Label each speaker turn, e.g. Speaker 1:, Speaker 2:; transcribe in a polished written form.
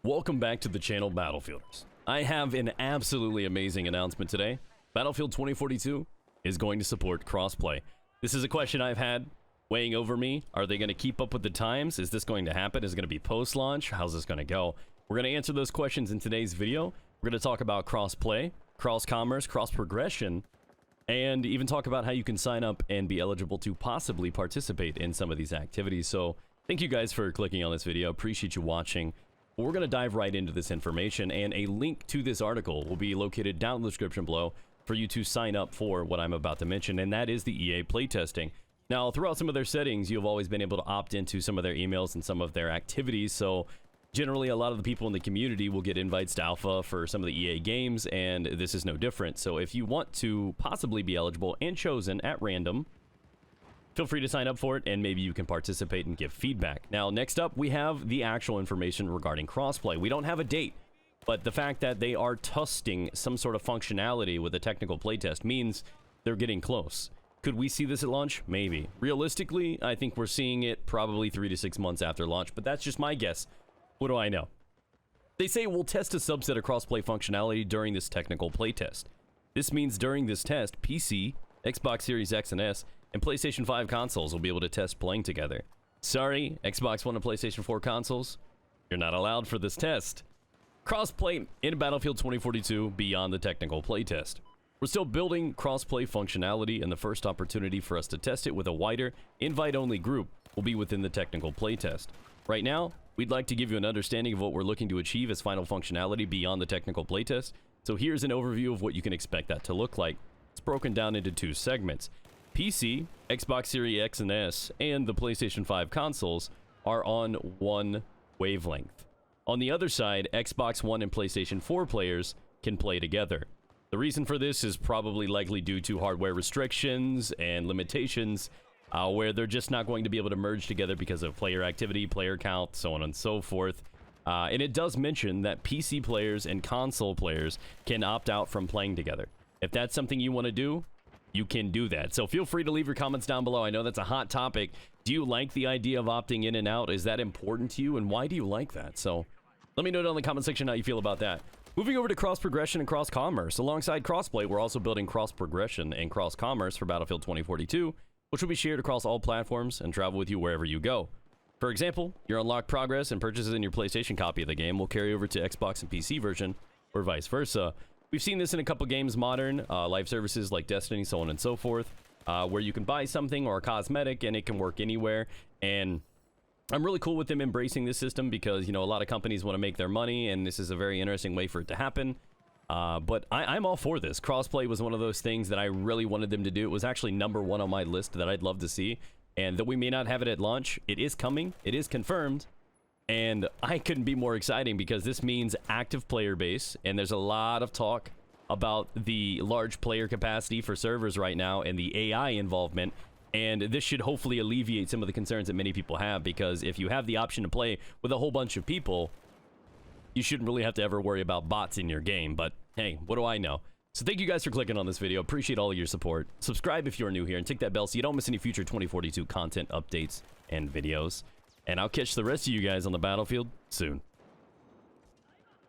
Speaker 1: Welcome back to the channel, Battlefielders. I have an absolutely amazing announcement today. Battlefield 2042 is going to support crossplay. This is a question I've had weighing over me. Are they going to keep up with the times? Is this going to happen? Is it going to be post-launch? How's this going to go? We're going to answer those questions in today's video. We're going to talk about crossplay, cross-commerce, cross-progression, and even talk about how you can sign up and be eligible to possibly participate in some of these activities. So thank you guys for clicking on this video. Appreciate you watching. We're going to dive right into this information, and a link to this article will be located down in the description below for you to sign up for what I'm about to mention, and that is the EA playtesting. Now, throughout some of their settings, you've always been able to opt into some of their emails and some of their activities, so generally a lot of the people in the community will get invites to alpha for some of the EA games, and this is no different. So if you want to possibly be eligible and chosen at random, feel free to sign up for it, and maybe you can participate and give feedback. Now, next up, we have the actual information regarding crossplay. We don't have a date, but the fact that they are testing some sort of functionality with a technical playtest means they're getting close. Could we see this at launch? Maybe. Realistically, I think we're seeing it probably 3 to 6 months after launch, but that's just my guess. What do I know? They say we'll test a subset of crossplay functionality during this technical playtest. This means during this test, PC, Xbox Series X and S, and PlayStation 5 consoles will be able to test playing together. Sorry, Xbox One and PlayStation 4 consoles, you're not allowed for this test. Crossplay in Battlefield 2042 beyond the technical playtest. We're still building crossplay functionality, and the first opportunity for us to test it with a wider, invite-only group will be within the technical playtest. Right now, we'd like to give you an understanding of what we're looking to achieve as final functionality beyond the technical playtest, so here's an overview of what you can expect that to look like. It's broken down into 2 segments. PC, Xbox Series X and S, and the PlayStation 5 consoles are on one wavelength. On the other side, Xbox One and PlayStation 4 players can play together. The reason for this is probably likely due to hardware restrictions and limitations, where they're just not going to be able to merge together because of player activity, player count, so on and so forth. And it does mention that PC players and console players can opt out from playing together. If that's something you want to do, you can do that. So feel free to leave your comments down below. I know that's a hot topic. Do you like the idea of opting in and out? Is that important to you? And why do you like that? So let me know down in the comment section how you feel about that. Moving over to cross-progression and cross-commerce. Alongside crossplay, we're also building cross-progression and cross-commerce for Battlefield 2042, which will be shared across all platforms and travel with you wherever you go. For example, your unlocked progress and purchases in your PlayStation copy of the game will carry over to Xbox and PC version, or vice versa. We've seen this in a couple games modern, live services like Destiny, so on and so forth, where you can buy something or a cosmetic and it can work anywhere. And I'm really cool with them embracing this system because, you know, a lot of companies want to make their money, and this is a very interesting way for it to happen. But I'm all for this. Crossplay was one of those things that I really wanted them to do. It was actually #1 on my list that I'd love to see. And though we may not have it at launch, it is coming. It is confirmed. And I couldn't be more exciting because this means active player base, and there's a lot of talk about the large player capacity for servers right now and the AI involvement, and this should hopefully alleviate some of the concerns that many people have, because if you have the option to play with a whole bunch of people, you shouldn't really have to ever worry about bots in your game. But hey, what do I know? So thank you guys for clicking on this video. Appreciate all of your support. Subscribe if you're new here, and tick that bell so you don't miss any future 2042 content updates and videos. And I'll catch the rest of you guys on the battlefield soon.